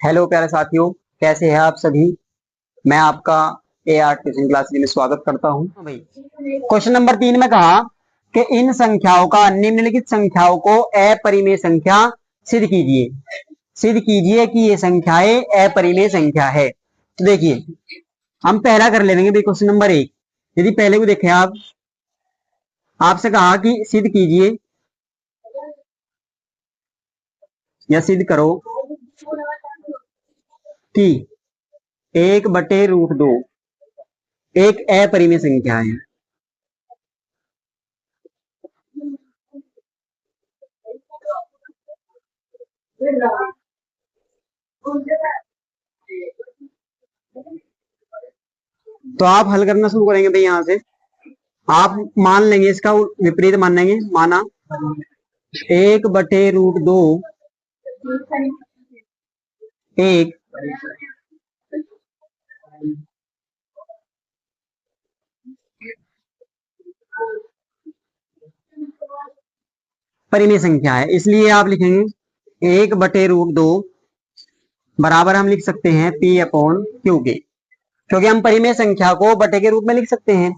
Hello प्यारे साथियों, कैसे हैं आप सभी। मैं आपका AR ट्यूशन क्लासेस में स्वागत करता हूं। भाई, क्वेश्चन नंबर 3 में कहा कि इन संख्याओं का निम्नलिखित संख्याओं को अपरिमेय संख्या सिद्ध कीजिए। सिद्ध कीजिए कि ये संख्याएं अपरिमेय संख्या है। तो देखिए, हम पहला कर लेंगे भाई, क्वेश्चन नंबर 1। यदि पहले को देखें आप, आपसे कहा कि सिद्ध कीजिए या सिद्ध करो कि 1/√2 एक अपरिमेय संख्या है। तो आप हल करना शुरू करेंगे भाई। यहां से आप मान लेंगे, इसका विपरीत मान लेंगे। माना 1/√2 एक परिमेय संख्या है, इसलिए आप लिखेंगे 1/√2 बराबर हम लिख सकते हैं P/Q के, क्योंकि हम परिमेय संख्या को बटे के रूप में लिख सकते हैं।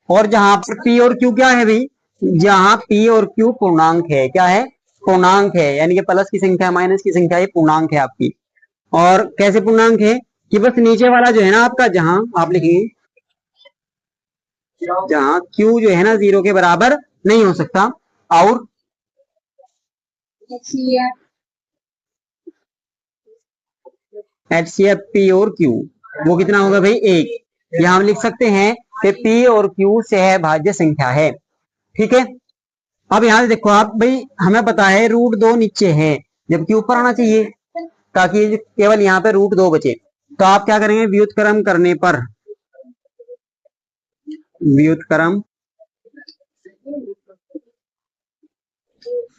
और जहां पर P और Q क्या है भाई, जहां P और Q पूर्णांक है, क्या है, पूर्णांक है, यानी कि प्लस की संख्या माइनस की संख्या ये पूर्णांक है आपकी। और कैसे पूर्णांक है कि बस नीचे वाला जो है ना आपका, जहां आप लिखेंगे जहां Q जो है ना 0 के बराबर नहीं हो सकता, और HCF P और Q वो कितना होगा भाई, 1। यहां हम लिख सकते हैं कि P और Q सहभाज्य संख्या है। ठीक है। अब यहां से देखो आप भाई, हमें पता है √2 नीचे है, जबकि ऊपर आना चाहिए, ताकि केवल यहाँ पे √2 बचे। तो आप क्या करेंगे, व्युत्क्रम करने पर, व्युत्क्रम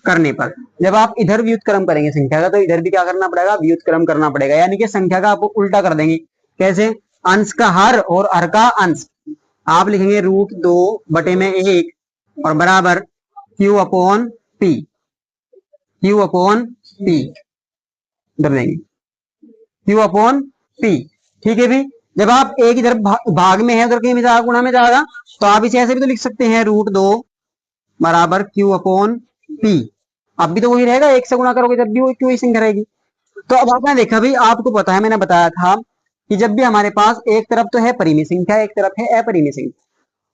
करने पर जब आप इधर व्युत्क्रम करेंगे संख्या का, तो इधर भी क्या करना पड़ेगा, व्युत्क्रम करना पड़ेगा, यानी कि संख्या का आप उल्टा कर देंगे। कैसे, अंश का हर और हर का अंश। आप लिखेंगे √2 बटे में 1 और बराबर Q/P, Q/P कर देंगे, Q/P। ठीक है भी। जब आप एक इधर भाग में है, उधर कहीं में जाएगा, गुणा में जाएगा, तो आप इसे ऐसे भी तो लिख सकते हैं, √2 बराबर Q/P। अब भी तो वही रहेगा, एक से गुणा करोगे जब भी वो क्यू ही संख्या रहेगी। तो अब आपने देखा भाई, आपको पता है, मैंने बताया था कि जब भी हमारे पास एक तरफ तो है परिमेय संख्या, एक तरफ है अपरिमेय संख्या।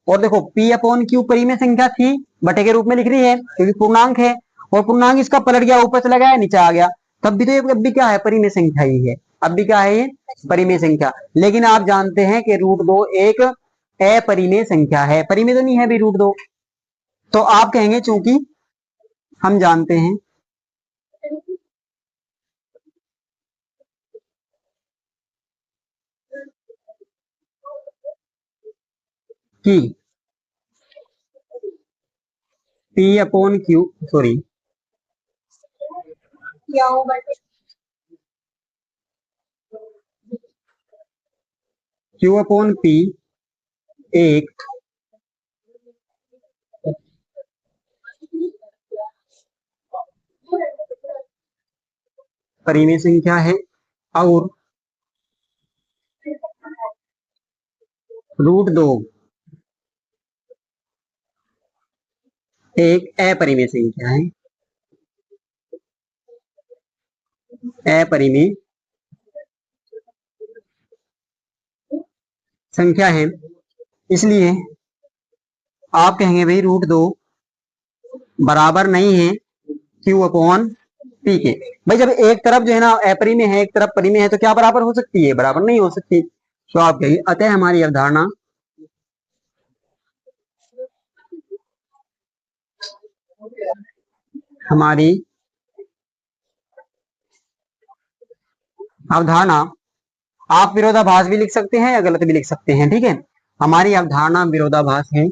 और देखो P/Q परिमेय संख्या थी, बटे के रूप में लिख रही है क्योंकि पूर्णांक है, और पूर्णांक इसका पलट गया, ऊपर चला गया, नीचे आ गया, तब भी तो ये अब भी क्या है, परिमेय संख्या ही है। अब भी क्या है ये, परिमेय संख्या। लेकिन आप जानते हैं कि √2 एक अपरिमेय संख्या है, परिमेय तो नहीं है भी √2। तो आप कहेंगे चूंकि हम जानते हैं कि P/Q, सॉरी, Q/P एक परिमेय संख्या है, और √2 एक अपरिमेय संख्या है, अपरिमेय संख्या है। इसलिए आप कहेंगे भाई √2 बराबर नहीं है Q/P के। भाई जब एक तरफ जो है ना अपरिमेय है, एक तरफ परिमेय है, तो क्या बराबर हो सकती है, बराबर नहीं हो सकती। तो आप कहेंगे, अतः हमारी अवधारणा, आप विरोधाभास भी लिख सकते हैं या गलत भी लिख सकते हैं, ठीक है। हमारी अवधारणा विरोधाभास है,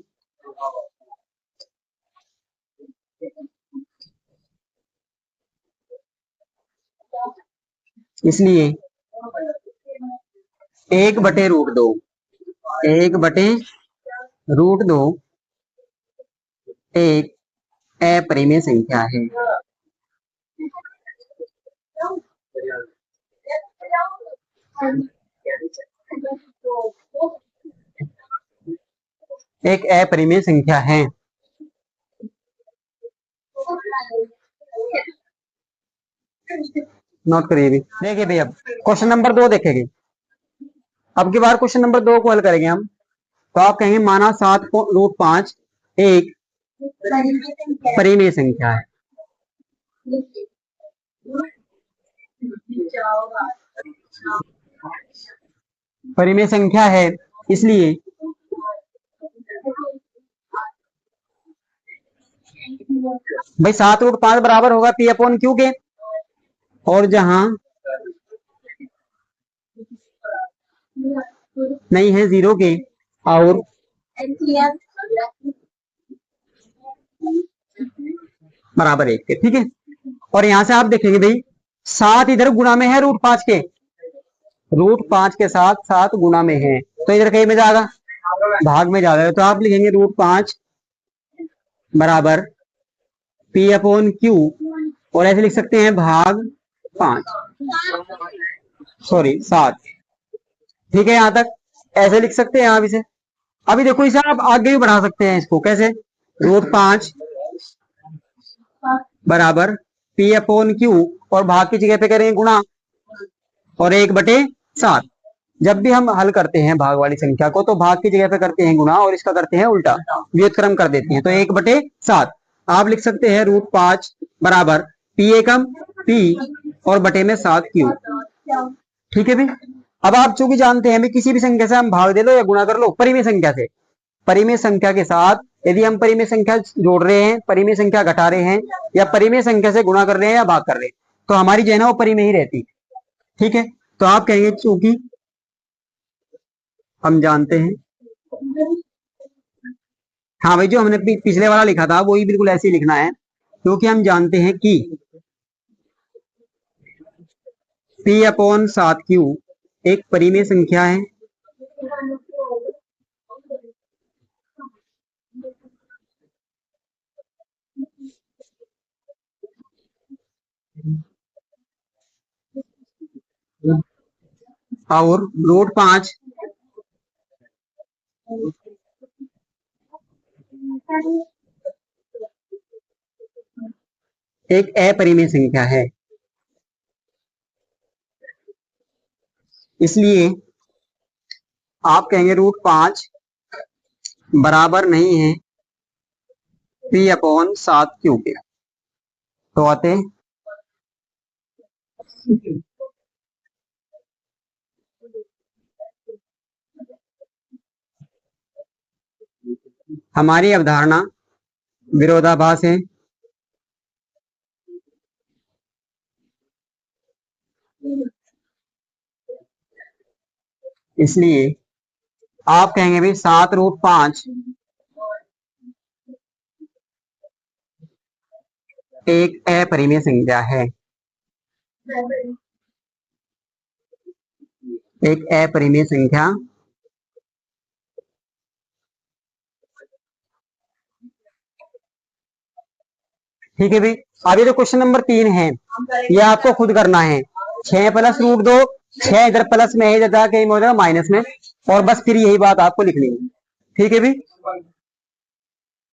इसलिए 1/√2, 1/√2 एक अपरिमेय संख्या है। एक अपरिमेय संख्या है। नोट करिए भी। देखिए भैया क्वेश्चन नंबर 2 देखेंगे। अब की बार क्वेश्चन नंबर 2 को हल करेंगे हम। तो आप कहेंगे माना 7√5 एक परिमेय संख्या है। परिमेय संख्या है, इसलिए भाई 7√5 बराबर होगा पी अपॉन क्यू के, और जहां नहीं है 0 के और बराबर 1 के। ठीक है, और यहां से आप देखेंगे भाई 7 इधर गुणा में है √5 के, √5 के साथ 7 गुणा में है, तो इधर कहीं में जाएगा, भाग में जाएगा। तो आप लिखेंगे √5 बराबर पी अपॉन क्यू, और ऐसे लिख सकते हैं भाग 5, सॉरी 7। ठीक है, यहां तक ऐसे लिख सकते हैं आप इसे। अभी देखो इसे आप आगे भी बढ़ा सकते हैं, इसको कैसे, √5 बराबर पी अपॉन क्यू, और भाग की जगह पे करेंगे गुणा, और 1/7। जब भी हम हल करते हैं भाग वाली संख्या को, तो भाग की जगह पे करते हैं गुणा, और इसका करते हैं उल्टा, व्युत्क्रम कर देते हैं। तो 1/7 आप लिख सकते हैं √5 बराबर पी एकम पी और बटे में 7 क्यू। ठीक है भी। अब आप चूंकि जानते हैं भी किसी भी संख्या से हम भाग दे लो या गुणा कर लो परिमेय संख्या से, परिमेय संख्या के साथ यदि हम परिमेय संख्या जोड़ रहे हैं, परिमेय संख्या घटा रहे हैं, या परिमेय संख्या से गुणा कर रहे हैं या भाग कर रहे हैं, तो हमारी जो है ना वो परिमेय ही रहती। ठीक है, तो आप कहेंगे चूंकि हम जानते हैं, हाँ भाई जो हमने पिछले वाला लिखा था वही बिल्कुल ऐसे ही लिखना है, क्योंकि हम जानते हैं कि पी अपॉन 7 क्यू एक परिमेय संख्या है, और √5 एक अपरिमेय संख्या है। इसलिए आप कहेंगे √5 बराबर नहीं है पी अपॉन 7 क्यू के। तो आते हमारी अवधारणा विरोधाभास है, इसलिए आप कहेंगे भाई 7√5 एक अपरिमेय संख्या है, एक अपरिमेय संख्या। ठीक है भाई। अभी तो क्वेश्चन नंबर 3 है, ये आपको खुद करना है। 6 प्लस √2, 6 इधर प्लस में है, इधर जाके माइनस में, और बस फिर यही बात आपको लिखनी है। ठीक है भाई।